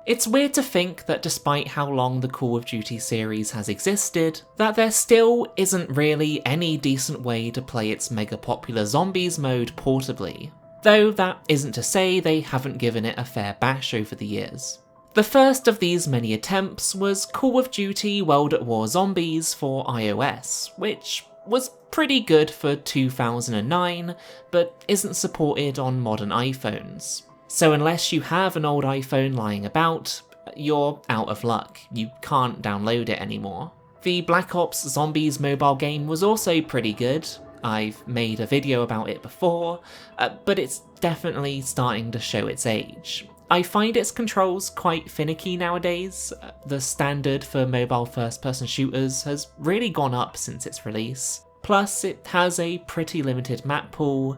It's weird to think that despite how long the Call of Duty series has existed, that there still isn't really any decent way to play its mega popular Zombies mode portably. Though that isn't to say they haven't given it a fair bash over the years. The first of these many attempts was Call of Duty World at War Zombies for iOS, which was pretty good for 2009, but isn't supported on modern iPhones. So unless you have an old iPhone lying about, you're out of luck. You can't download it anymore. The Black Ops Zombies mobile game was also pretty good. I've made a video about it before, but it's definitely starting to show its age. I find its controls quite finicky nowadays. The standard for mobile first-person shooters has really gone up since its release. Plus, it has a pretty limited map pool,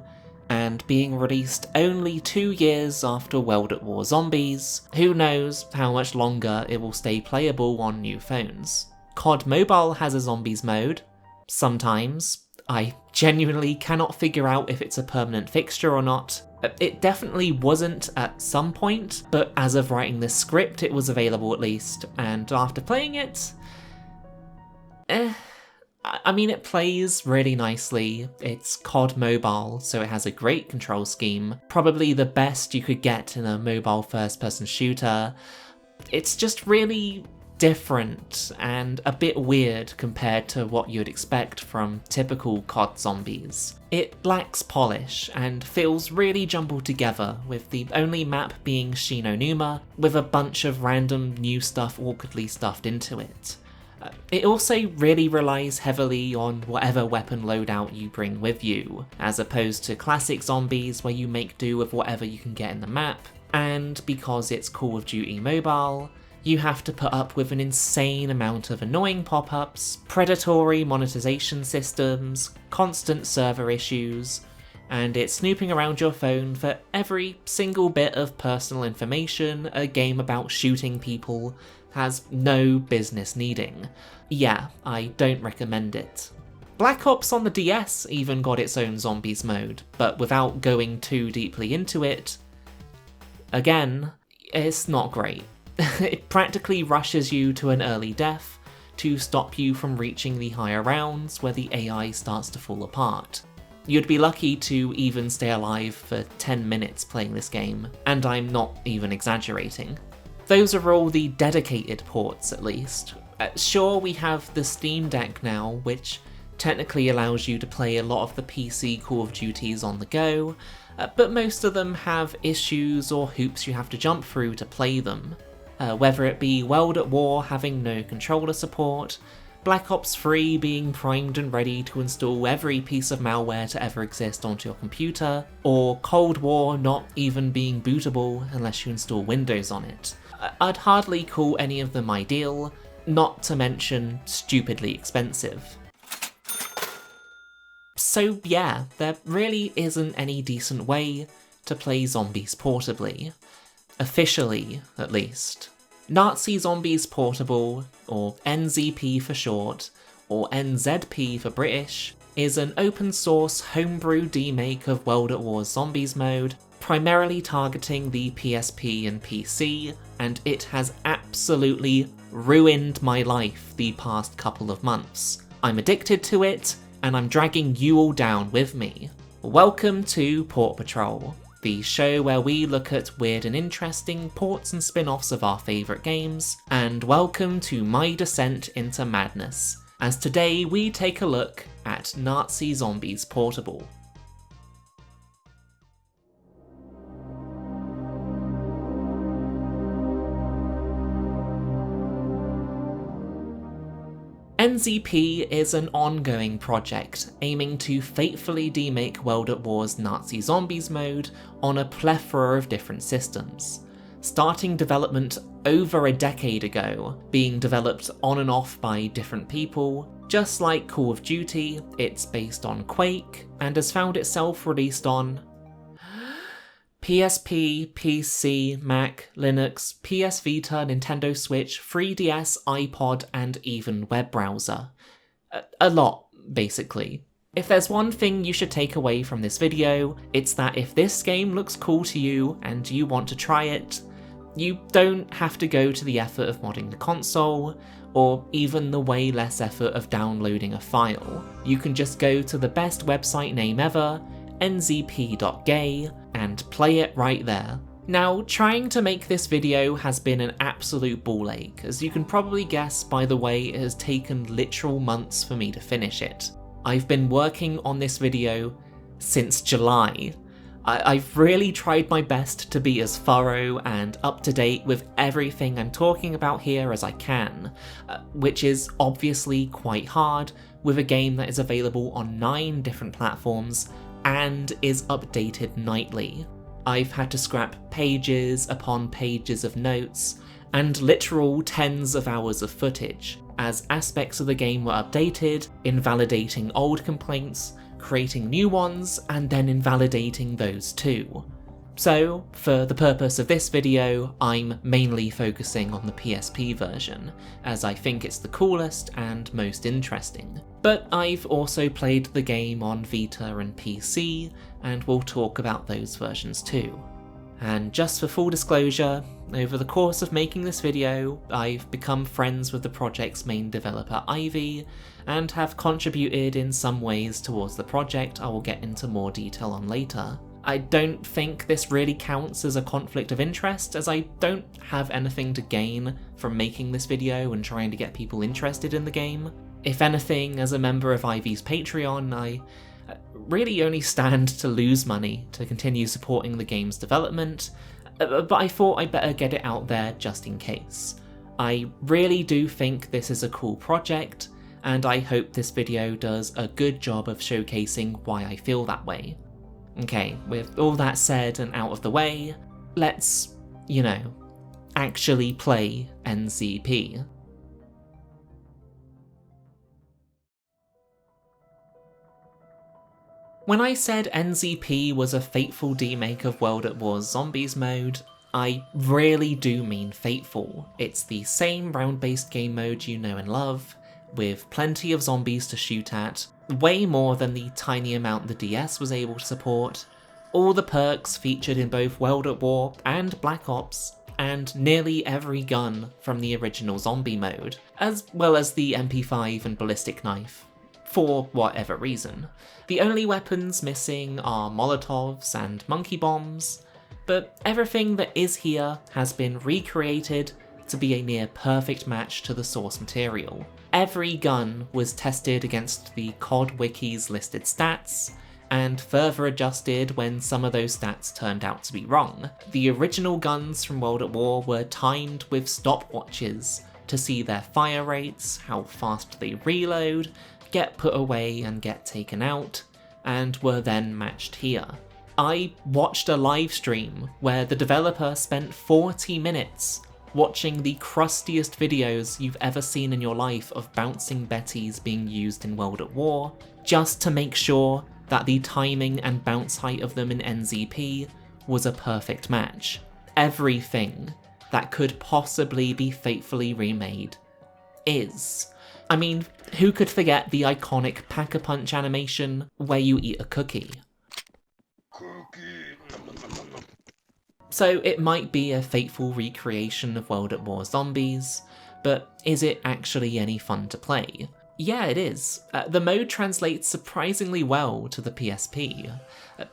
and being released only 2 years after World at War Zombies, who knows how much longer it will stay playable on new phones. CoD Mobile has a Zombies mode, sometimes. I genuinely cannot figure out if it's a permanent fixture or not. It definitely wasn't at some point, but as of writing this script it was available at least, and after playing it, I mean, it plays really nicely. It's CoD Mobile, so it has a great control scheme, probably the best you could get in a mobile first-person shooter. It's just really different and a bit weird compared to what you'd expect from typical CoD Zombies. It lacks polish and feels really jumbled together, with the only map being Shinonuma, with a bunch of random new stuff awkwardly stuffed into it. It also really relies heavily on whatever weapon loadout you bring with you, as opposed to classic Zombies where you make do with whatever you can get in the map, and because it's Call of Duty Mobile, you have to put up with an insane amount of annoying pop-ups, predatory monetization systems, constant server issues, and it's snooping around your phone for every single bit of personal information a game about shooting people has no business needing. Yeah, I don't recommend it. Black Ops on the DS even got its own Zombies mode, but without going too deeply into it, again, it's not great. It practically rushes you to an early death to stop you from reaching the higher rounds where the AI starts to fall apart. You'd be lucky to even stay alive for 10 minutes playing this game, and I'm not even exaggerating. Those are all the dedicated ports, at least. Sure, we have the Steam Deck now, which technically allows you to play a lot of the PC Call of Duties on the go, but most of them have issues or hoops you have to jump through to play them. Whether it be World at War having no controller support, Black Ops 3 being primed and ready to install every piece of malware to ever exist onto your computer, or Cold War not even being bootable unless you install Windows on it. I'd hardly call any of them ideal, not to mention stupidly expensive. So yeah, there really isn't any decent way to play Zombies portably. Officially, at least. Nazi Zombies Portable, or NZP for short, or NZP for British, is an open source homebrew demake of World at War Zombies mode, primarily targeting the PSP and PC, and it has absolutely ruined my life the past couple of months. I'm addicted to it, and I'm dragging you all down with me. Welcome to Port Patrol, the show where we look at weird and interesting ports and spin-offs of our favourite games, and welcome to my descent into madness, as today we take a look at Nazi Zombies Portable. NZP is an ongoing project aiming to faithfully demake World at War's Nazi Zombies mode on a plethora of different systems. Starting development over a decade ago, being developed on and off by different people, just like Call of Duty, it's based on Quake, and has found itself released on PSP, PC, Mac, Linux, PS Vita, Nintendo Switch, 3DS, iPod, and even web browser. A lot, basically. If there's one thing you should take away from this video, it's that if this game looks cool to you and you want to try it, You don't have to go to the effort of modding the console, or even the way less effort of downloading a file. You can just go to the best website name ever, nzp.gay, and play it right there. Now, trying to make this video has been an absolute ball ache, as you can probably guess by the way it has taken literal months for me to finish it. I've been working on this video since July. I've really tried my best to be as thorough and up to date with everything I'm talking about here as I can, which is obviously quite hard with a game that is available on 9 different platforms and is updated nightly. I've had to scrap pages upon pages of notes and literal tens of hours of footage, as aspects of the game were updated, invalidating old complaints, creating new ones, and then invalidating those too. So, for the purpose of this video, I'm mainly focusing on the PSP version, as I think it's the coolest and most interesting. But I've also played the game on Vita and PC, and we'll talk about those versions too. And just for full disclosure, over the course of making this video, I've become friends with the project's main developer Ivy, and have contributed in some ways towards the project I will get into more detail on later. I don't think this really counts as a conflict of interest, as I don't have anything to gain from making this video and trying to get people interested in the game. If anything, as a member of Ivy's Patreon, I really only stand to lose money to continue supporting the game's development, but I thought I'd better get it out there just in case. I really do think this is a cool project, and I hope this video does a good job of showcasing why I feel that way. Okay, with all that said and out of the way, let's, actually play NZP. When I said NZP was a fateful demake of World at War Zombies mode, I really do mean fateful. It's the same round-based game mode you know and love, with plenty of zombies to shoot at, way more than the tiny amount the DS was able to support, all the perks featured in both World at War and Black Ops, and nearly every gun from the original zombie mode, as well as the MP5 and ballistic knife, for whatever reason. The only weapons missing are Molotovs and monkey bombs, but everything that is here has been recreated to be a near perfect match to the source material. Every gun was tested against the CoD Wiki's listed stats, and further adjusted when some of those stats turned out to be wrong. The original guns from World at War were timed with stopwatches to see their fire rates, how fast they reload, get put away and get taken out, and were then matched here. I watched a live stream where the developer spent 40 minutes watching the crustiest videos you've ever seen in your life of bouncing Bettys being used in World at War, just to make sure that the timing and bounce height of them in NZP was a perfect match. Everything that could possibly be faithfully remade is. I mean, who could forget the iconic Pack-a-Punch animation where you eat a cookie? So it might be a fateful recreation of World at War Zombies, but is it actually any fun to play? Yeah, it is. The mode translates surprisingly well to the PSP.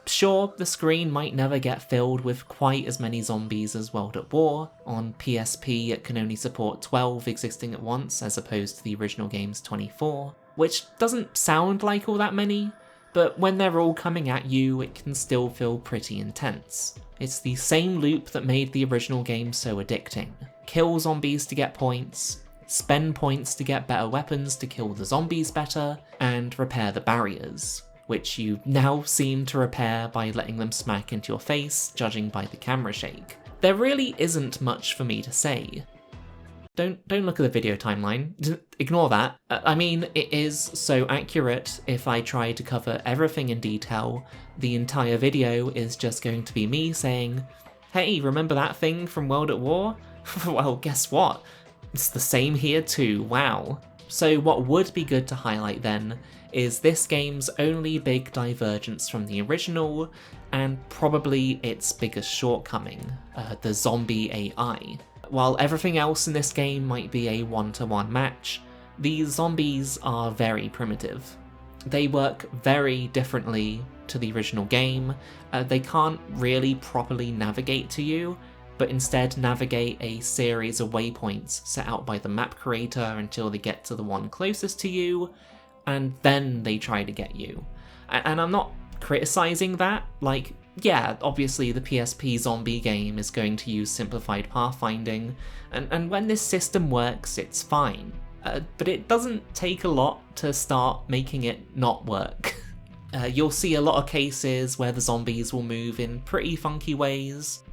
Sure, the screen might never get filled with quite as many zombies as World at War. On PSP it can only support 12 existing at once as opposed to the original game's 24, which doesn't sound like all that many, but when they're all coming at you it can still feel pretty intense. It's the same loop that made the original game so addicting. Kill zombies to get points, spend points to get better weapons to kill the zombies better, and repair the barriers, which you now seem to repair by letting them smack into your face, judging by the camera shake. There really isn't much for me to say. Don't look at the video timeline, ignore that. I mean, it is so accurate. If I try to cover everything in detail, the entire video is just going to be me saying, hey, remember that thing from World at War? Well, guess what? It's the same here too, wow. So what would be good to highlight then is this game's only big divergence from the original, and probably its biggest shortcoming, the zombie AI. While everything else in this game might be a one-to-one match, these zombies are very primitive. They work very differently to the original game. They can't really properly navigate to you, but instead navigate a series of waypoints set out by the map creator until they get to the one closest to you, and then they try to get you. And I'm not criticizing that. Like, yeah, obviously the PSP zombie game is going to use simplified pathfinding, and when this system works, it's fine. But it doesn't take a lot to start making it not work. You'll see a lot of cases where the zombies will move in pretty funky ways,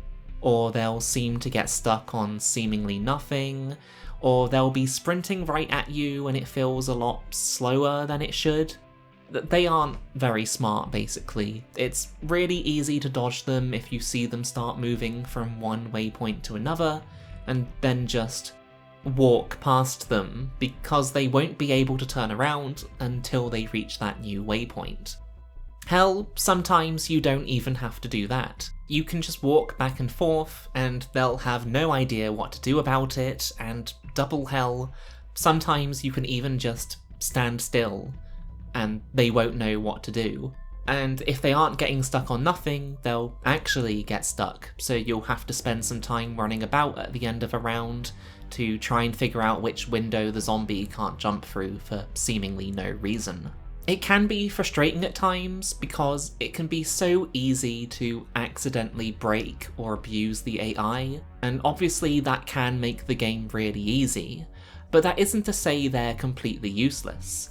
or they'll seem to get stuck on seemingly nothing, or they'll be sprinting right at you and it feels a lot slower than it should. They aren't very smart, basically. It's really easy to dodge them if you see them start moving from one waypoint to another, and then just walk past them, because they won't be able to turn around until they reach that new waypoint. Hell, sometimes you don't even have to do that. You can just walk back and forth, and they'll have no idea what to do about it, and double hell, sometimes you can even just stand still, and they won't know what to do. And if they aren't getting stuck on nothing, they'll actually get stuck, so you'll have to spend some time running about at the end of a round to try and figure out which window the zombie can't jump through for seemingly no reason. It can be frustrating at times because it can be so easy to accidentally break or abuse the AI, and obviously that can make the game really easy, but that isn't to say they're completely useless.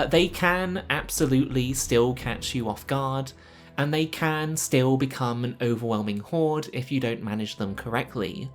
They can absolutely still catch you off guard, and they can still become an overwhelming horde if you don't manage them correctly.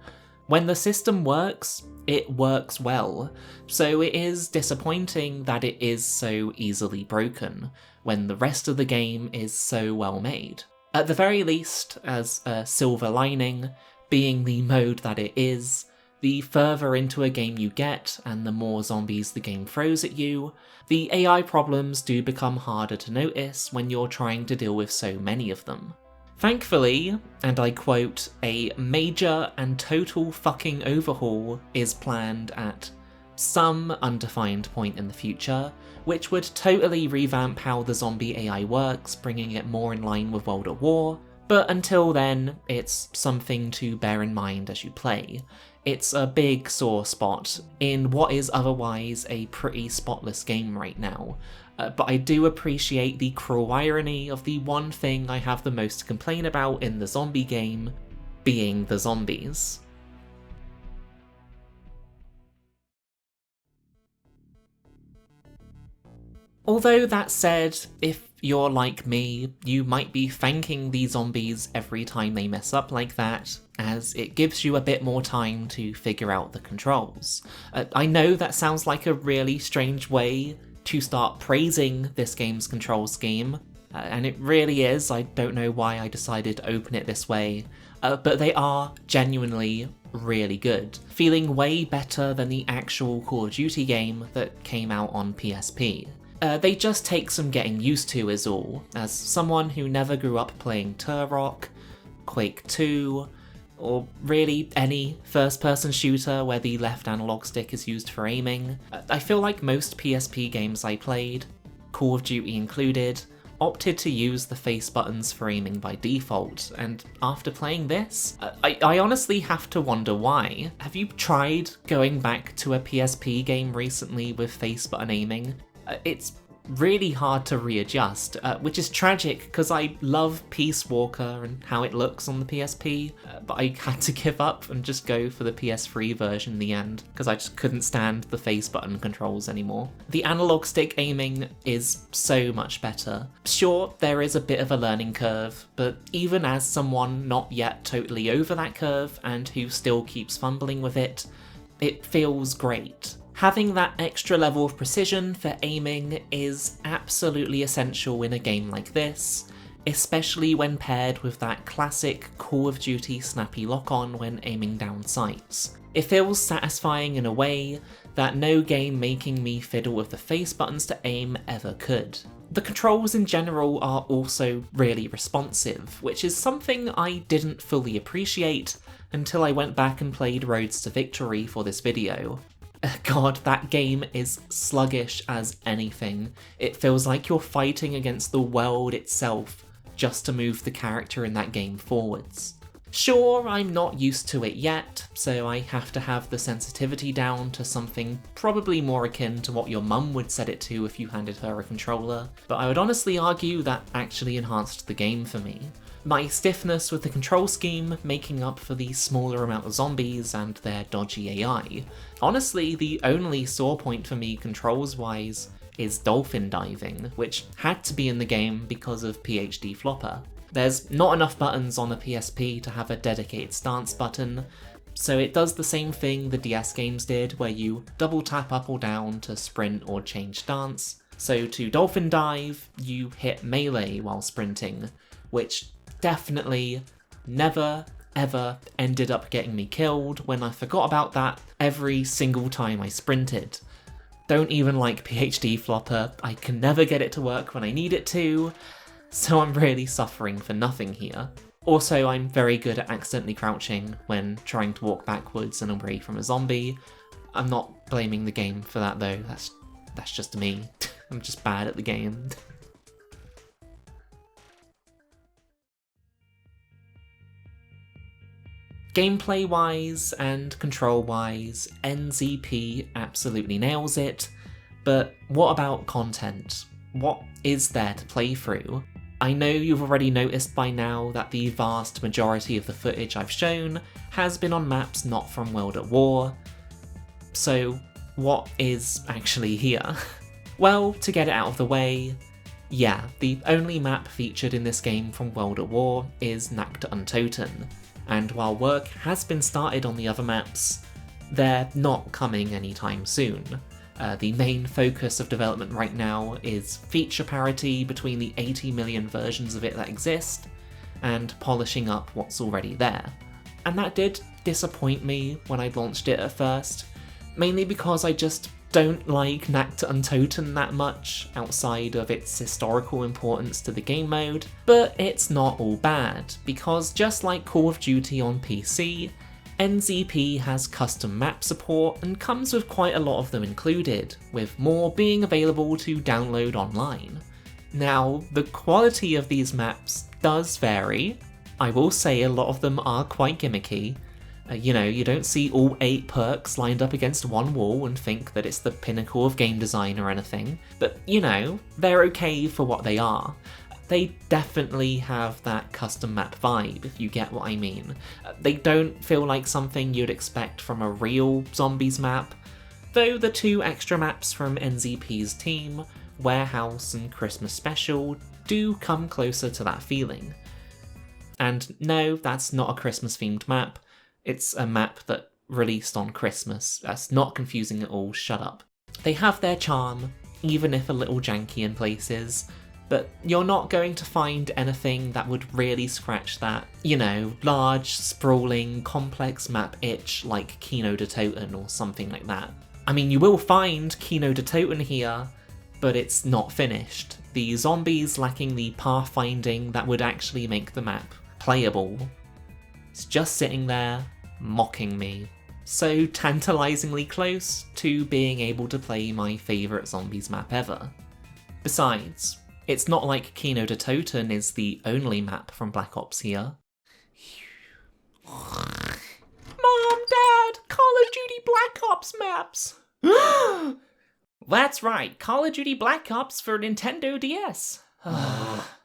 When the system works, it works well, so it is disappointing that it is so easily broken, when the rest of the game is so well made. At the very least, as a silver lining, being the mode that it is, the further into a game you get and the more zombies the game throws at you, the AI problems do become harder to notice when you're trying to deal with so many of them. Thankfully, and I quote, a major and total fucking overhaul is planned at some undefined point in the future, which would totally revamp how the zombie AI works, bringing it more in line with World at War, but until then, it's something to bear in mind as you play. It's a big sore spot in what is otherwise a pretty spotless game right now, but I do appreciate the cruel irony of the one thing I have the most to complain about in the zombie game being the zombies. Although that said, if you're like me, you might be thanking the zombies every time they mess up like that, as it gives you a bit more time to figure out the controls. I know that sounds like a really strange way to start praising this game's control scheme, and it really is. I don't know why I decided to open it this way, but they are genuinely really good, feeling way better than the actual Call of Duty game that came out on PSP. They just take some getting used to is all, as someone who never grew up playing Turok, Quake 2, or really any first-person shooter where the left analog stick is used for aiming. I feel like most PSP games I played, Call of Duty included, opted to use the face buttons for aiming by default, and after playing this, I honestly have to wonder why. Have you tried going back to a PSP game recently with face button aiming? It's really hard to readjust, which is tragic because I love Peace Walker and how it looks on the PSP, but I had to give up and just go for the PS3 version in the end because I just couldn't stand the face button controls anymore. The analog stick aiming is so much better. Sure, there is a bit of a learning curve, but even as someone not yet totally over that curve and who still keeps fumbling with it, it feels great. Having that extra level of precision for aiming is absolutely essential in a game like this, especially when paired with that classic Call of Duty snappy lock-on when aiming down sights. It feels satisfying in a way that no game making me fiddle with the face buttons to aim ever could. The controls in general are also really responsive, which is something I didn't fully appreciate until I went back and played Roads to Victory for this video. God, that game is sluggish as anything. It feels like you're fighting against the world itself just to move the character in that game forwards. Sure, I'm not used to it yet, so I have to have the sensitivity down to something probably more akin to what your mum would set it to if you handed her a controller, but I would honestly argue that actually enhanced the game for me. My stiffness with the control scheme making up for the smaller amount of zombies and their dodgy AI. Honestly, the only sore point for me controls-wise is dolphin diving, which had to be in the game because of PhD Flopper. There's not enough buttons on a PSP to have a dedicated stance button, so it does the same thing the DS games did, where you double tap up or down to sprint or change stance. So to dolphin dive, you hit melee while sprinting, which definitely never ever ended up getting me killed when I forgot about that every single time I sprinted. Don't even like PhD Flopper, I can never get it to work when I need it to, so I'm really suffering for nothing here. Also, I'm very good at accidentally crouching when trying to walk backwards and away from a zombie. I'm not blaming the game for that though, that's just me. I'm just bad at the game. Gameplay-wise and control-wise, NZP absolutely nails it, but what about content? What is there to play through? I know you've already noticed by now that the vast majority of the footage I've shown has been on maps not from World at War, so what is actually here? Well, to get it out of the way, yeah, the only map featured in this game from World at War is Nacht und Toten, and while work has been started on the other maps, they're not coming anytime soon. The main focus of development right now is feature parity between the 80 million versions of it that exist, and polishing up what's already there. And that did disappoint me when I launched it at first, mainly because I just don't like Nacht und Toten that much outside of its historical importance to the game mode, but it's not all bad, because just like Call of Duty on PC, NZP has custom map support and comes with quite a lot of them included, with more being available to download online. Now, the quality of these maps does vary. I will say a lot of them are quite gimmicky. You don't see all 8 perks lined up against one wall and think that it's the pinnacle of game design or anything, but they're okay for what they are. They definitely have that custom map vibe, if you get what I mean. They don't feel like something you'd expect from a real Zombies map, though the 2 extra maps from NZP's team, Warehouse and Christmas Special, do come closer to that feeling. And no, that's not a Christmas-themed map, it's a map that released on Christmas. That's not confusing at all, shut up. They have their charm, even if a little janky in places, but you're not going to find anything that would really scratch that, large, sprawling, complex map itch like Kino de Toten or something like that. I mean, you will find Kino de Toten here, but it's not finished. The zombies lacking the pathfinding that would actually make the map playable. It's just sitting there, mocking me. So tantalisingly close to being able to play my favourite Zombies map ever. Besides, it's not like Kino de Toten is the only map from Black Ops here. Mom, Dad, Call of Duty Black Ops maps! That's right, Call of Duty Black Ops for Nintendo DS.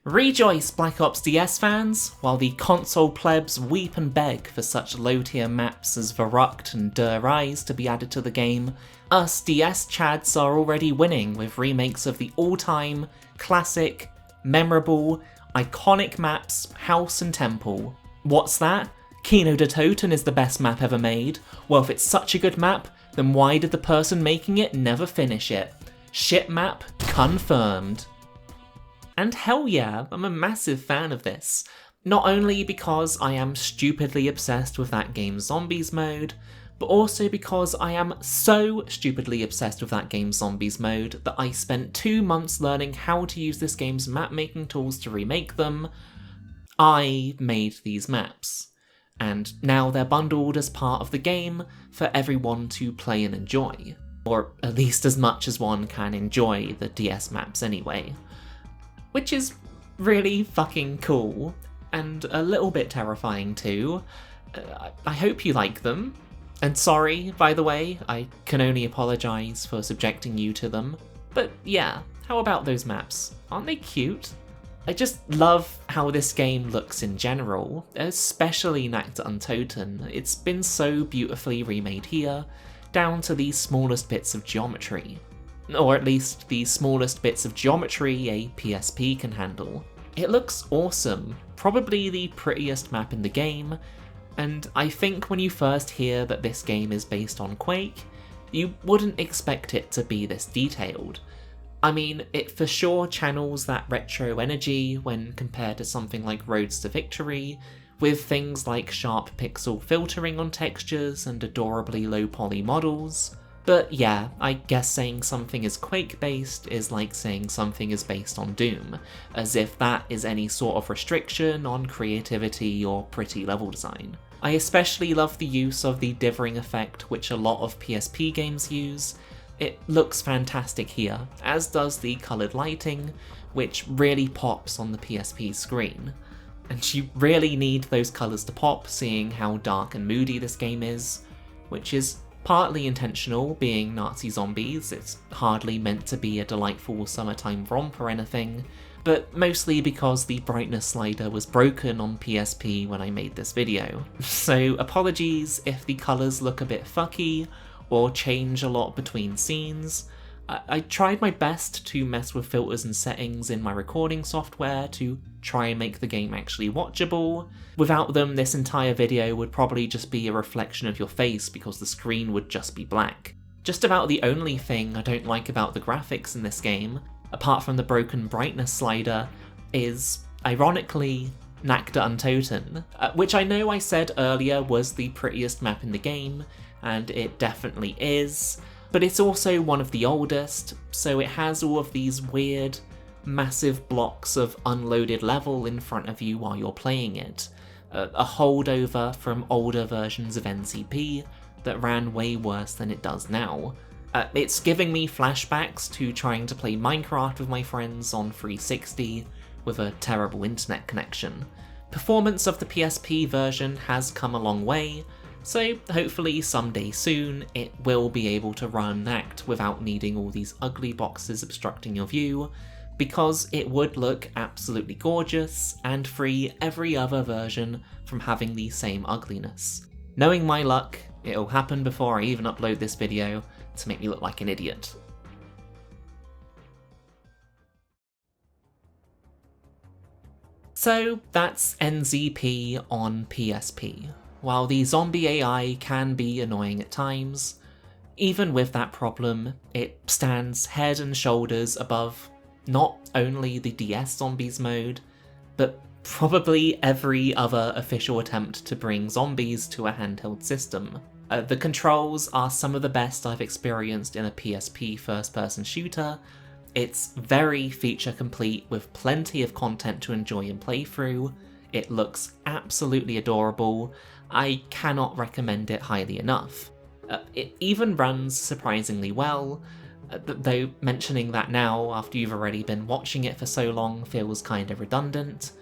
Rejoice, Black Ops DS fans, while the console plebs weep and beg for such low-tier maps as Verrucht and Der Rise to be added to the game. Us DS chads are already winning with remakes of the all-time, classic, memorable, iconic maps House and Temple. What's that? Kino de Toten is the best map ever made. Well, if it's such a good map, then why did the person making it never finish it? Shit map confirmed. And hell yeah, I'm a massive fan of this. Not only because I am stupidly obsessed with that game's Zombies mode, but also because I am so stupidly obsessed with that game's Zombies mode that I spent 2 months learning how to use this game's map making tools to remake them. I made these maps, and now they're bundled as part of the game for everyone to play and enjoy. Or at least as much as one can enjoy the DS maps anyway. Which is really fucking cool, and a little bit terrifying too. I hope you like them. And sorry, by the way, I can only apologise for subjecting you to them. But yeah, how about those maps? Aren't they cute? I just love how this game looks in general, especially Nacht Untoten. It's been so beautifully remade here, down to the smallest bits of geometry. Or at least the smallest bits of geometry a PSP can handle. It looks awesome, probably the prettiest map in the game, and I think when you first hear that this game is based on Quake, you wouldn't expect it to be this detailed. I mean, it for sure channels that retro energy when compared to something like Roads to Victory, with things like sharp pixel filtering on textures and adorably low poly models. But yeah, I guess saying something is Quake-based is like saying something is based on Doom, as if that is any sort of restriction on creativity or pretty level design. I especially love the use of the dithering effect which a lot of PSP games use. It looks fantastic here, as does the coloured lighting, which really pops on the PSP screen. And you really need those colours to pop, seeing how dark and moody this game is, which is partly intentional, being Nazi zombies. It's hardly meant to be a delightful summertime romp or anything, but mostly because the brightness slider was broken on PSP when I made this video. So apologies if the colours look a bit fucky or change a lot between scenes. I tried my best to mess with filters and settings in my recording software to try and make the game actually watchable. Without them, this entire video would probably just be a reflection of your face because the screen would just be black. Just about the only thing I don't like about the graphics in this game, apart from the broken brightness slider, is, ironically, Nacht Untoten, which I know I said earlier was the prettiest map in the game, and it definitely is, but it's also one of the oldest, so it has all of these weird, massive blocks of unloaded level in front of you while you're playing it. A holdover from older versions of NCP that ran way worse than it does now. It's giving me flashbacks to trying to play Minecraft with my friends on 360 with a terrible internet connection. Performance of the PSP version has come a long way, so hopefully someday soon it will be able to run Nact without needing all these ugly boxes obstructing your view, because it would look absolutely gorgeous and free every other version from having the same ugliness. Knowing my luck, it'll happen before I even upload this video to make me look like an idiot. So that's NZP on PSP. While the zombie AI can be annoying at times, even with that problem, it stands head and shoulders above not only the DS Zombies mode, but probably every other official attempt to bring zombies to a handheld system. The controls are some of the best I've experienced in a PSP first-person shooter. It's very feature complete with plenty of content to enjoy and play through. It looks absolutely adorable. I cannot recommend it highly enough. It even runs surprisingly well, though mentioning that now after you've already been watching it for so long feels kind of redundant.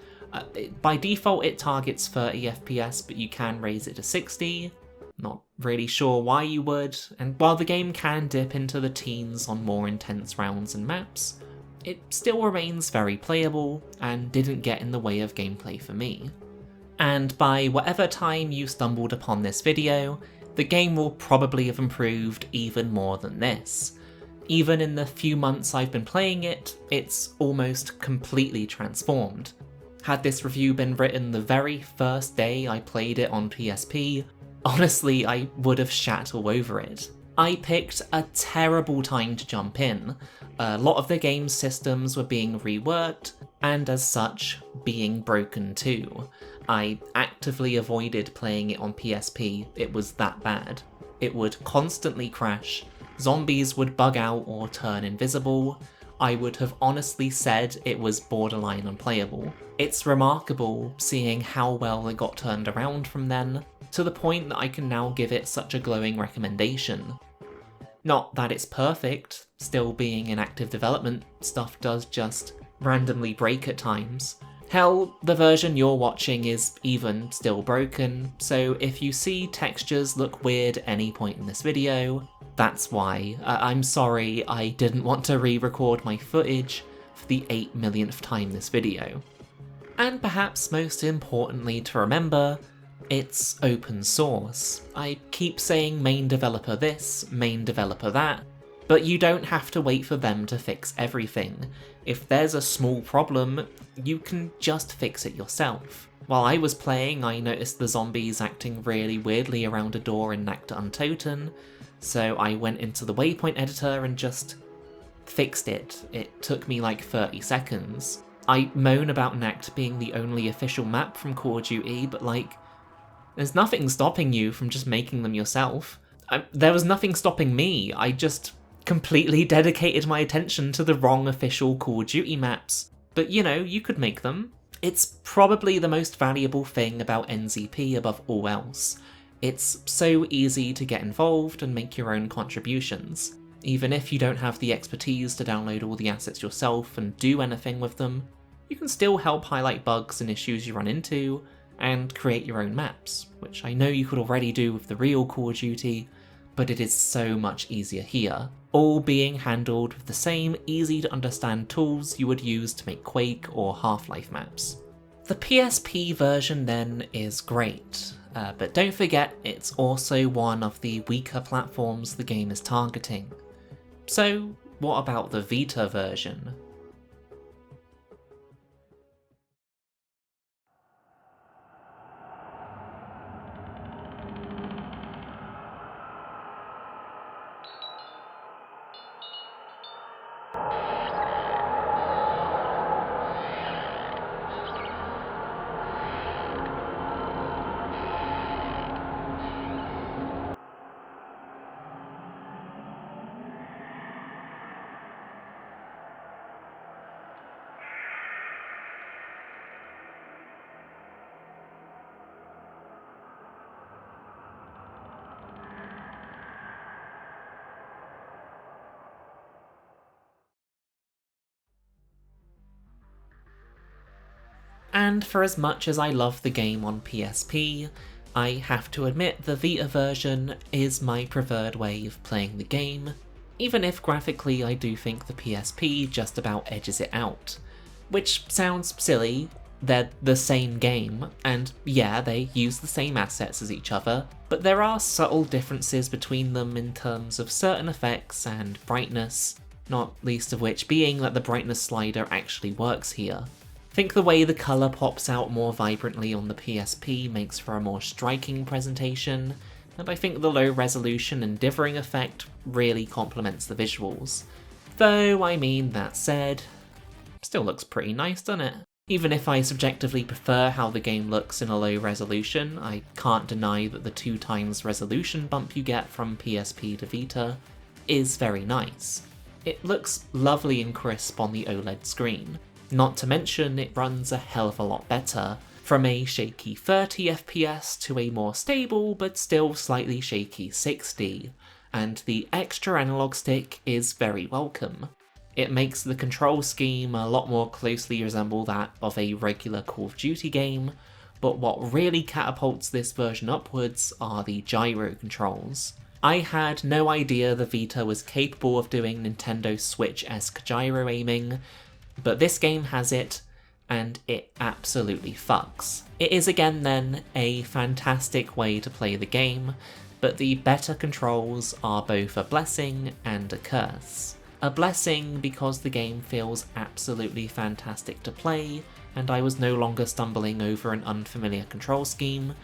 By default it targets 30 FPS, but you can raise it to 60. Not really sure why you would, and while the game can dip into the teens on more intense rounds and maps, it still remains very playable and didn't get in the way of gameplay for me. And by whatever time you stumbled upon this video, the game will probably have improved even more than this. Even in the few months I've been playing it, it's almost completely transformed. Had this review been written the very first day I played it on PSP, honestly I would have shat all over it. I picked a terrible time to jump in. A lot of the game's systems were being reworked, and as such, being broken too. I actively avoided playing it on PSP, it was that bad. It would constantly crash, zombies would bug out or turn invisible. I would have honestly said it was borderline unplayable. It's remarkable seeing how well it got turned around from then, to the point that I can now give it such a glowing recommendation. Not that it's perfect, still being in active development, stuff does just randomly break at times. Hell, the version you're watching is even still broken, so if you see textures look weird at any point in this video, that's why. I'm sorry, I didn't want to re-record my footage for the 8 millionth time this video. And perhaps most importantly to remember, it's open source. I keep saying main developer this, main developer that, but you don't have to wait for them to fix everything. If there's a small problem, you can just fix it yourself. While I was playing, I noticed the zombies acting really weirdly around a door in Nacht Untoten, so I went into the waypoint editor and just fixed it. It took me like 30 seconds. I moan about Nacht being the only official map from Call of Duty, but like, there's nothing stopping you from just making them yourself. There was nothing stopping me, I just completely dedicated my attention to the wrong official Call of Duty maps. But you know, you could make them. It's probably the most valuable thing about NZP above all else. It's so easy to get involved and make your own contributions. Even if you don't have the expertise to download all the assets yourself and do anything with them, you can still help highlight bugs and issues you run into, and create your own maps, which I know you could already do with the real Call of Duty, but it is so much easier here, all being handled with the same easy to understand tools you would use to make Quake or Half-Life maps. The PSP version then is great, but don't forget it's also one of the weaker platforms the game is targeting. So what about the Vita version? And for as much as I love the game on PSP, I have to admit the Vita version is my preferred way of playing the game, even if graphically I do think the PSP just about edges it out. Which sounds silly, they're the same game, and yeah, they use the same assets as each other, but there are subtle differences between them in terms of certain effects and brightness, not least of which being that the brightness slider actually works here. I think the way the colour pops out more vibrantly on the PSP makes for a more striking presentation, and I think the low resolution and dithering effect really complements the visuals. Though, I mean, that said, still looks pretty nice, doesn't it? Even if I subjectively prefer how the game looks in a low resolution, I can't deny that the 2x resolution bump you get from PSP to Vita is very nice. It looks lovely and crisp on the OLED screen. Not to mention, it runs a hell of a lot better, from a shaky 30 FPS to a more stable but still slightly shaky 60, and the extra analog stick is very welcome. It makes the control scheme a lot more closely resemble that of a regular Call of Duty game, but what really catapults this version upwards are the gyro controls. I had no idea the Vita was capable of doing Nintendo Switch-esque gyro aiming, but this game has it, and it absolutely fucks. It is again then a fantastic way to play the game, but the better controls are both a blessing and a curse. A blessing because the game feels absolutely fantastic to play, and I was no longer stumbling over an unfamiliar control scheme,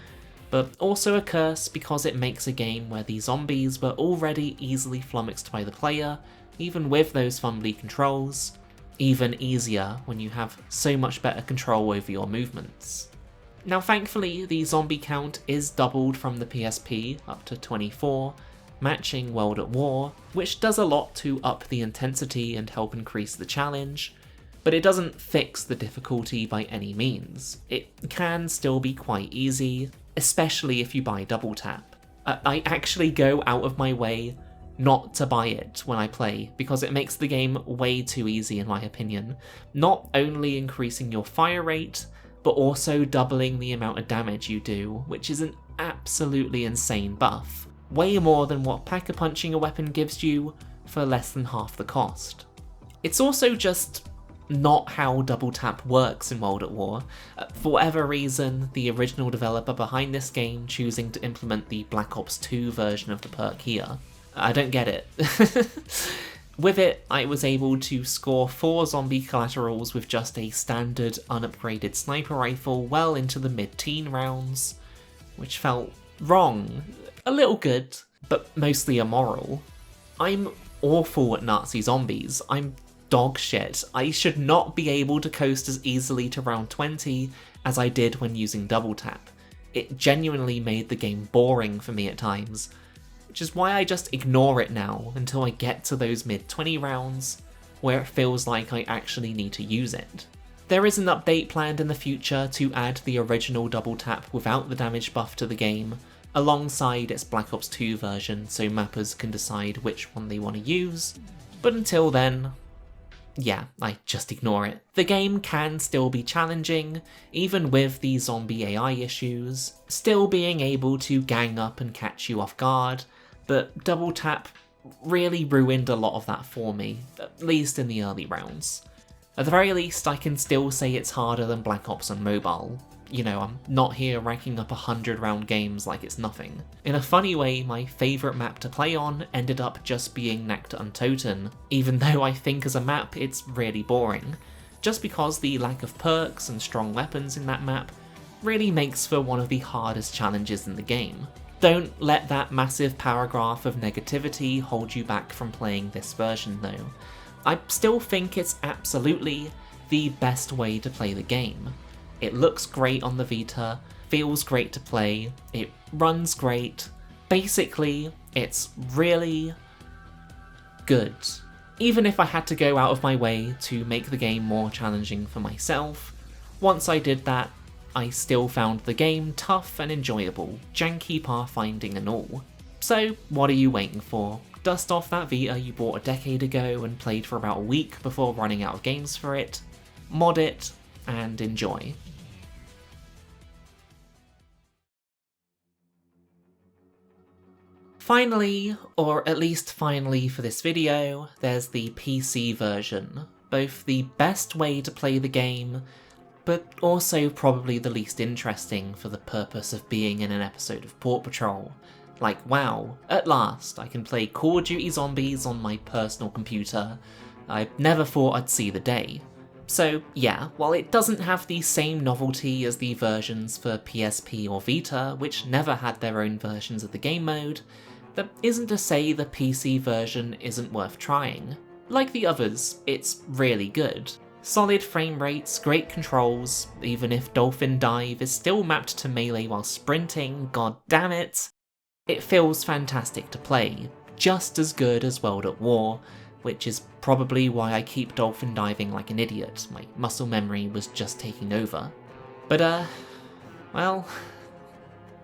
but also a curse because it makes a game where the zombies were already easily flummoxed by the player, even with those fumbly controls, even easier when you have so much better control over your movements. Now thankfully, the zombie count is doubled from the PSP up to 24, matching World at War, which does a lot to up the intensity and help increase the challenge, but it doesn't fix the difficulty by any means. It can still be quite easy, especially if you buy double tap. I actually go out of my way not to buy it when I play, because it makes the game way too easy in my opinion, not only increasing your fire rate, but also doubling the amount of damage you do, which is an absolutely insane buff. Way more than what pack-a-punching a weapon gives you for less than half the cost. It's also just not how double tap works in World at War. For whatever reason, the original developer behind this game choosing to implement the Black Ops 2 version of the perk here. I don't get it. With it, I was able to score 4 zombie collaterals with just a standard unupgraded sniper rifle well into the mid-teen rounds, which felt wrong. A little good, but mostly immoral. I'm awful at Nazi zombies. I'm dog shit. I should not be able to coast as easily to round 20 as I did when using double tap. It genuinely made the game boring for me at times, which is why I just ignore it now until I get to those mid-20 rounds where it feels like I actually need to use it. There is an update planned in the future to add the original double tap without the damage buff to the game, alongside its Black Ops 2 version, so mappers can decide which one they want to use, but until then, yeah, I just ignore it. The game can still be challenging, even with the zombie AI issues, still being able to gang up and catch you off guard, but double tap really ruined a lot of that for me, at least in the early rounds. At the very least, I can still say it's harder than Black Ops on mobile. You know, I'm not here ranking up 100 round games like it's nothing. In a funny way, my favourite map to play on ended up just being Nectar Untoten, even though I think as a map it's really boring, just because the lack of perks and strong weapons in that map really makes for one of the hardest challenges in the game. Don't let that massive paragraph of negativity hold you back from playing this version though. I still think it's absolutely the best way to play the game. It looks great on the Vita, feels great to play, it runs great. Basically, it's really good. Even if I had to go out of my way to make the game more challenging for myself, once I did that, I still found the game tough and enjoyable, janky pathfinding and all. So what are you waiting for? Dust off that Vita you bought a decade ago and played for about a week before running out of games for it, mod it, and enjoy. Finally, or at least finally for this video, there's the PC version. Both the best way to play the game, but also probably the least interesting for the purpose of being in an episode of Paw Patrol. Like, wow, at last I can play Call of Duty Zombies on my personal computer. I never thought I'd see the day. So yeah, while it doesn't have the same novelty as the versions for PSP or Vita, which never had their own versions of the game mode, that isn't to say the PC version isn't worth trying. Like the others, it's really good. Solid frame rates, great controls, even if Dolphin Dive is still mapped to melee while sprinting, god damn it. It feels fantastic to play, just as good as World at War, which is probably why I keep dolphin diving like an idiot. My muscle memory was just taking over. But well,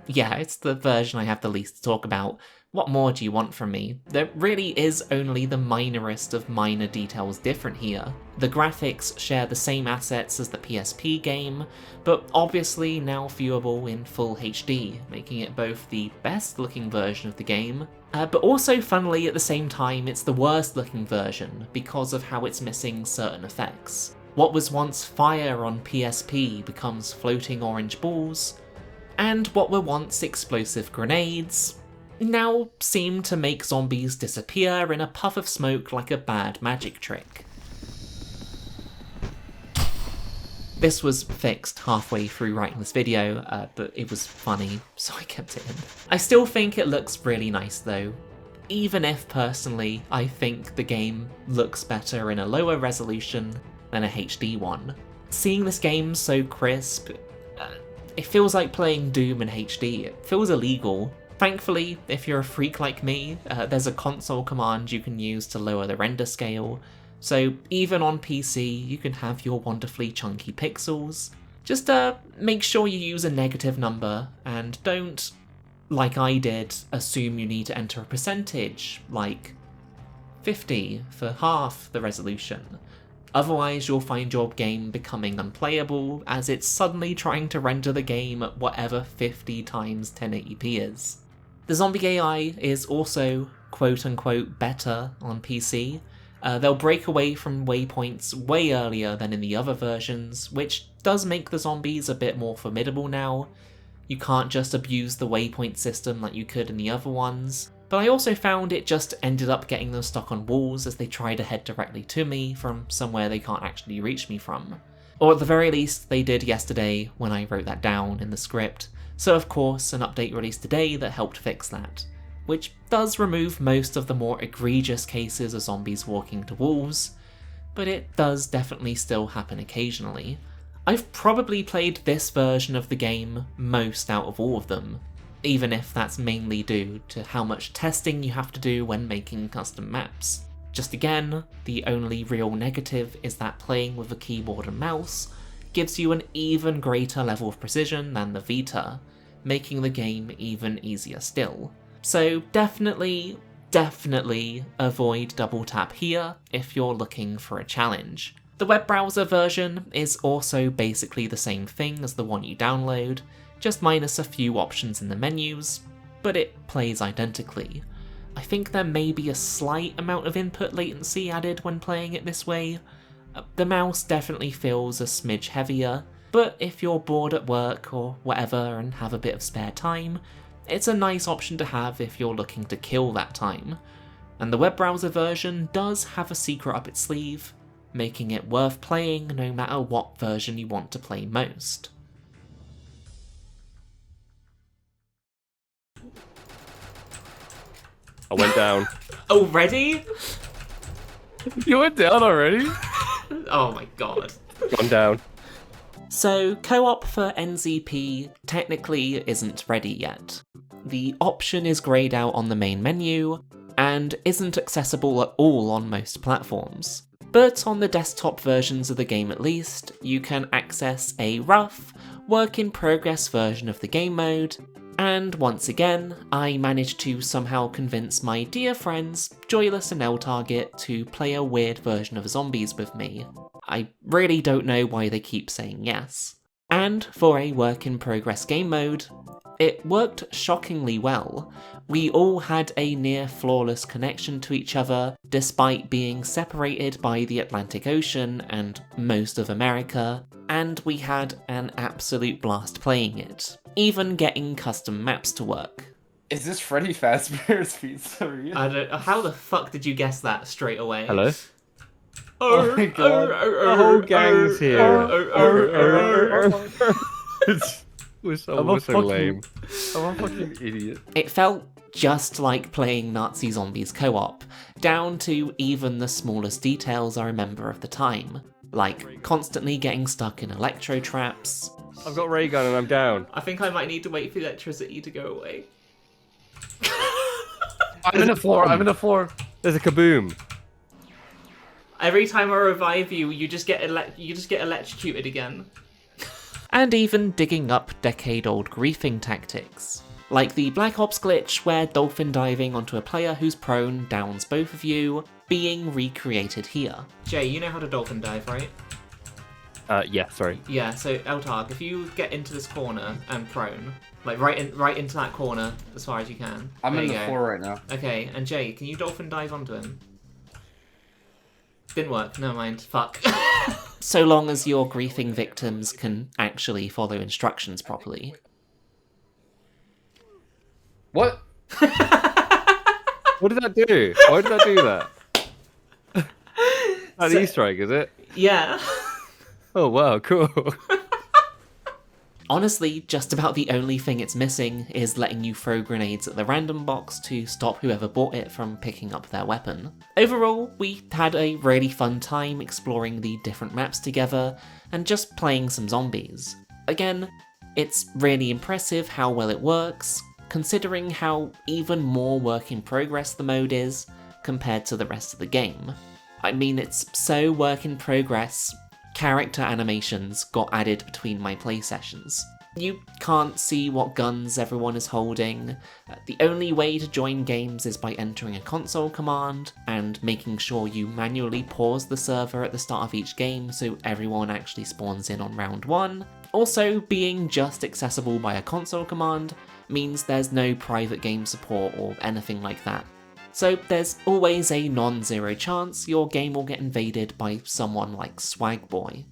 yeah, it's the version I have the least to talk about. What more do you want from me? There really is only the minorest of minor details different here. The graphics share the same assets as the PSP game, but obviously now viewable in full HD, making it both the best looking version of the game, but also funnily at the same time it's the worst looking version because of how it's missing certain effects. What was once fire on PSP becomes floating orange balls, and what were once explosive grenades now seem to make zombies disappear in a puff of smoke like a bad magic trick. This was fixed halfway through writing this video, but it was funny, so I kept it in. I still think it looks really nice though. even if personally I think the game looks better in a lower resolution than a HD one. Seeing this game so crisp, it feels like playing Doom in HD. It feels illegal. Thankfully, if you're a freak like me, there's a console command you can use to lower the render scale, so even on PC you can have your wonderfully chunky pixels. Just make sure you use a negative number, and don't, like I did, assume you need to enter a percentage, like 50 for half the resolution. Otherwise you'll find your game becoming unplayable, as it's suddenly trying to render the game at whatever 50 times 1080p is. The zombie AI is also quote-unquote better on PC. They'll break away from waypoints way earlier than in the other versions, which does make the zombies a bit more formidable now. You can't just abuse the waypoint system like you could in the other ones, but I also found it just ended up getting them stuck on walls as they try to head directly to me from somewhere they can't actually reach me from. Or at the very least, they did yesterday when I wrote that down in the script, so of course an update released today that helped fix that, which does remove most of the more egregious cases of zombies walking to walls, but it does definitely still happen occasionally. I've probably played this version of the game most out of all of them, even if that's mainly due to how much testing you have to do when making custom maps. Just again, the only real negative is that playing with a keyboard and mouse gives you an even greater level of precision than the Vita, making the game even easier still. So definitely avoid double tap here if you're looking for a challenge. The web browser version is also basically the same thing as the one you download, just minus a few options in the menus, but it plays identically. I think there may be a slight amount of input latency added when playing it this way. The mouse definitely feels a smidge heavier, but if you're bored at work or whatever and have a bit of spare time, it's a nice option to have if you're looking to kill that time. And the web browser version does have a secret up its sleeve, making it worth playing no matter what version you want to play most. I went down. Already? You went down already? Oh my god. Gone down. So, co-op for NZP technically isn't ready yet. The option is greyed out on the main menu, and isn't accessible at all on most platforms. But on the desktop versions of the game at least, you can access a rough, work-in-progress version of the game mode, and once again, I managed to somehow convince my dear friends Joyless and LTarget to play a weird version of Zombies with me. I really don't know why they keep saying yes. And for a work-in-progress game mode, it worked shockingly well. We all had a near flawless connection to each other, despite being separated by the Atlantic Ocean and most of America, and we had an absolute blast playing it, even getting custom maps to work. Is this Freddy Fazbear's Pizzeria? I don't. How the fuck did you guess that straight away? Hello? Oh my god. The whole gang's here. We're so lame. I'm a fucking idiot. It felt just like playing Nazi Zombies co-op, down to even the smallest details I remember of the time, like constantly getting stuck in electro traps. I've got ray gun and I'm down. I think I might need to wait for the electricity to go away. I'm in the floor. There's a kaboom. Every time I revive you, you just get electrocuted again. And even digging up decade-old griefing tactics, like the Black Ops glitch where dolphin diving onto a player who's prone downs both of you, being recreated here. Jay, you know how to dolphin dive, right? Yeah, sorry. Yeah, so LTarg, if you get into this corner and prone, like right into that corner as far as you can. I'm in the floor right now. Okay, and Jay, can you dolphin dive onto him? Didn't work, never mind, fuck. So long as your griefing victims can actually follow instructions properly. What? What did that do? Why did that do that? That's an Easter egg, is it? Yeah. Oh wow, cool. Honestly, just about the only thing it's missing is letting you throw grenades at the random box to stop whoever bought it from picking up their weapon. Overall, we had a really fun time exploring the different maps together and just playing some zombies. Again, it's really impressive how well it works, considering how even more work in progress the mode is compared to the rest of the game. I mean, it's so work in progress, character animations got added between my play sessions. You can't see what guns everyone is holding. The only way to join games is by entering a console command and making sure you manually pause the server at the start of each game so everyone actually spawns in on round 1. Also, being just accessible by a console command means there's no private game support or anything like that. So there's always a non-zero chance your game will get invaded by someone like Swagboy.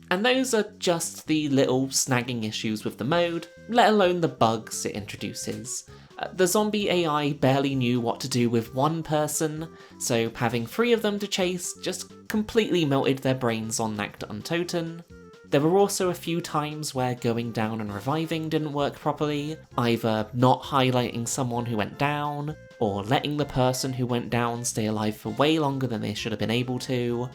And those are just the little snagging issues with the mode, let alone the bugs it introduces. The zombie AI barely knew what to do with one person, so having 3 of them to chase just completely melted their brains on Nacht Untoten. There were also a few times where going down and reviving didn't work properly, either not highlighting someone who went down, or letting the person who went down stay alive for way longer than they should have been able to,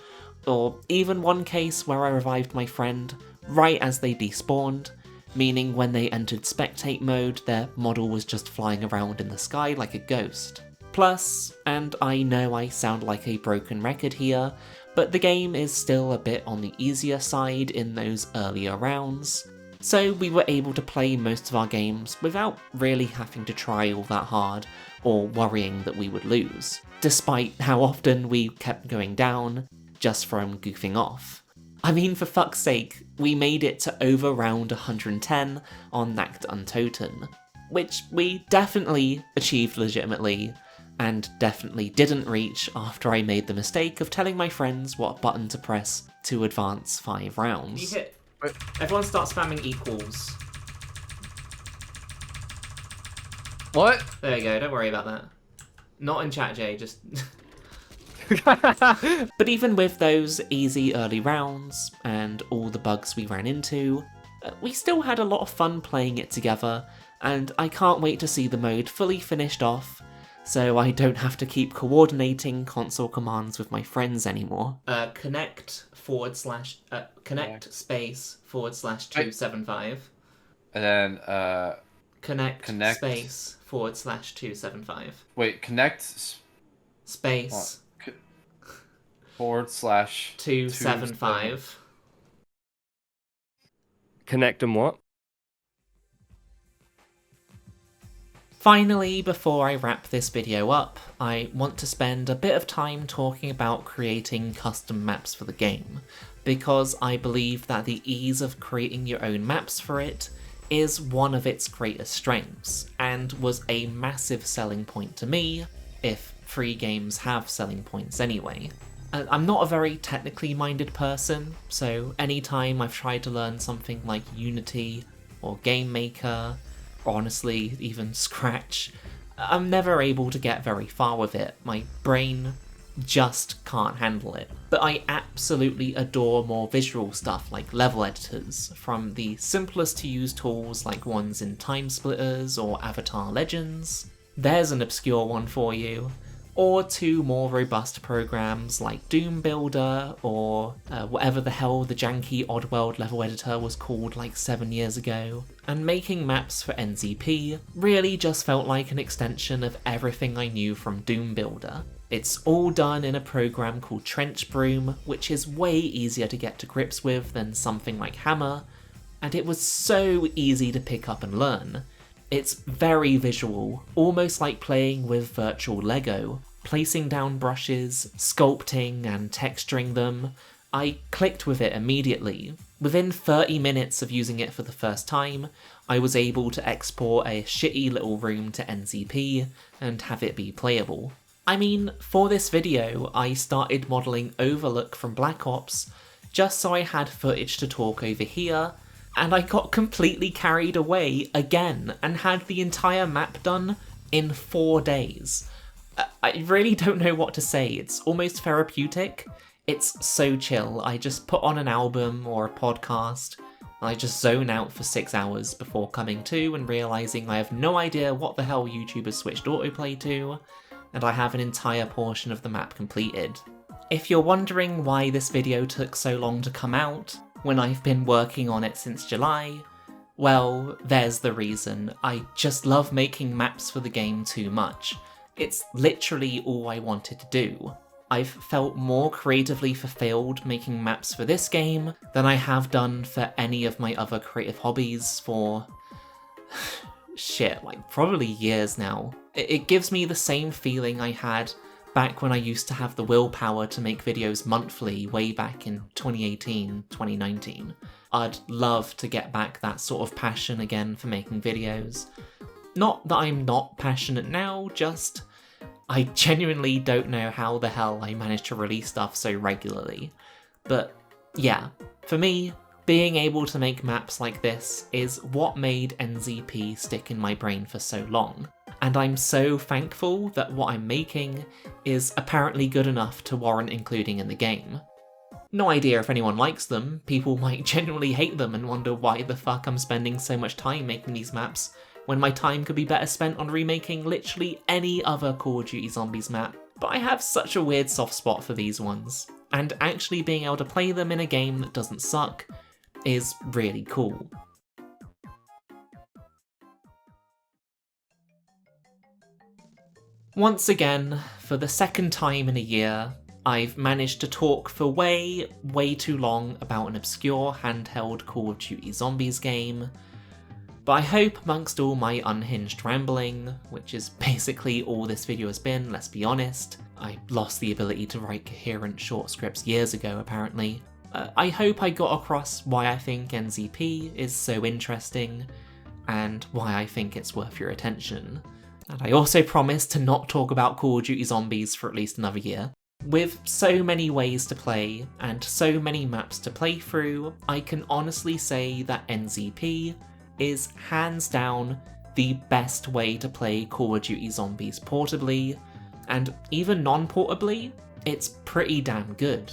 or even one case where I revived my friend right as they despawned, meaning when they entered spectate mode, their model was just flying around in the sky like a ghost. Plus, and I know I sound like a broken record here, but the game is still a bit on the easier side in those earlier rounds, so we were able to play most of our games without really having to try all that hard or worrying that we would lose, despite how often we kept going down just from goofing off. I mean, for fuck's sake, we made it to over round 110 on Nacht Untoten, which we definitely achieved legitimately, and definitely didn't reach after I made the mistake of telling my friends what button to press to advance 5 rounds. You hit. Everyone start spamming equals. What? There you go, don't worry about that. Not in chat, Jay, just... But even with those easy early rounds, and all the bugs we ran into, we still had a lot of fun playing it together, and I can't wait to see the mode fully finished off, so I don't have to keep coordinating console commands with my friends anymore. Connect space /275. And then, Connect space /275. Wait, connect Space / 275. Connect and what? Finally, before I wrap this video up, I want to spend a bit of time talking about creating custom maps for the game, because I believe that the ease of creating your own maps for it is one of its greatest strengths, and was a massive selling point to me, if free games have selling points anyway. I'm not a very technically minded person, so anytime I've tried to learn something like Unity, or Game Maker, or honestly even Scratch, I'm never able to get very far with it. My brain just can't handle it. But I absolutely adore more visual stuff like level editors, from the simplest to use tools like ones in Time Splitters or Avatar Legends. There's an obscure one for you. Or to more robust programs like Doom Builder, or whatever the hell the janky Oddworld level editor was called like 7 years ago. And making maps for NZP really just felt like an extension of everything I knew from Doom Builder. It's all done in a program called Trench Broom, which is way easier to get to grips with than something like Hammer, and it was so easy to pick up and learn. It's very visual, almost like playing with virtual Lego, placing down brushes, sculpting and texturing them. I clicked with it immediately. Within 30 minutes of using it for the first time, I was able to export a shitty little room to NZP and have it be playable. I mean, for this video, I started modelling Overlook from Black Ops just so I had footage to talk over here, and I got completely carried away again and had the entire map done in 4 days. I really don't know what to say, it's almost therapeutic. It's so chill. I just put on an album or a podcast, I just zone out for 6 hours before coming to and realising I have no idea what the hell YouTubers switched autoplay to, and I have an entire portion of the map completed. If you're wondering why this video took so long to come out, when I've been working on it since July, well, there's the reason. I just love making maps for the game too much. It's literally all I wanted to do. I've felt more creatively fulfilled making maps for this game than I have done for any of my other creative hobbies for shit, like probably years now. It gives me the same feeling I had back when I used to have the willpower to make videos monthly way back in 2018, 2019. I'd love to get back that sort of passion again for making videos. Not that I'm not passionate now, just I genuinely don't know how the hell I manage to release stuff so regularly. But yeah, for me, being able to make maps like this is what made NZP stick in my brain for so long. And I'm so thankful that what I'm making is apparently good enough to warrant including in the game. No idea if anyone likes them, people might genuinely hate them and wonder why the fuck I'm spending so much time making these maps when my time could be better spent on remaking literally any other Call of Duty Zombies map. But I have such a weird soft spot for these ones, and actually being able to play them in a game that doesn't suck is really cool. Once again, for the second time in a year, I've managed to talk for way too long about an obscure handheld Call of Duty Zombies game. But I hope amongst all my unhinged rambling, which is basically all this video has been, let's be honest, I lost the ability to write coherent short scripts years ago apparently, I hope I got across why I think NZP is so interesting, and why I think it's worth your attention. And I also promise to not talk about Call of Duty Zombies for at least another year. With so many ways to play, and so many maps to play through, I can honestly say that NZP is hands down the best way to play Call of Duty Zombies portably, and even non-portably, it's pretty damn good.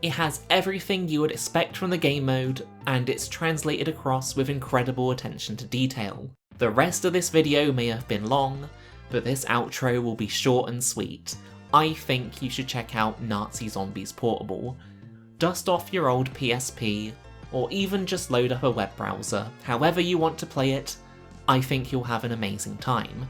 It has everything you would expect from the game mode, and it's translated across with incredible attention to detail. The rest of this video may have been long, but this outro will be short and sweet. I think you should check out Nazi Zombies Portable. Dust off your old PSP, or even just load up a web browser. However you want to play it, I think you'll have an amazing time.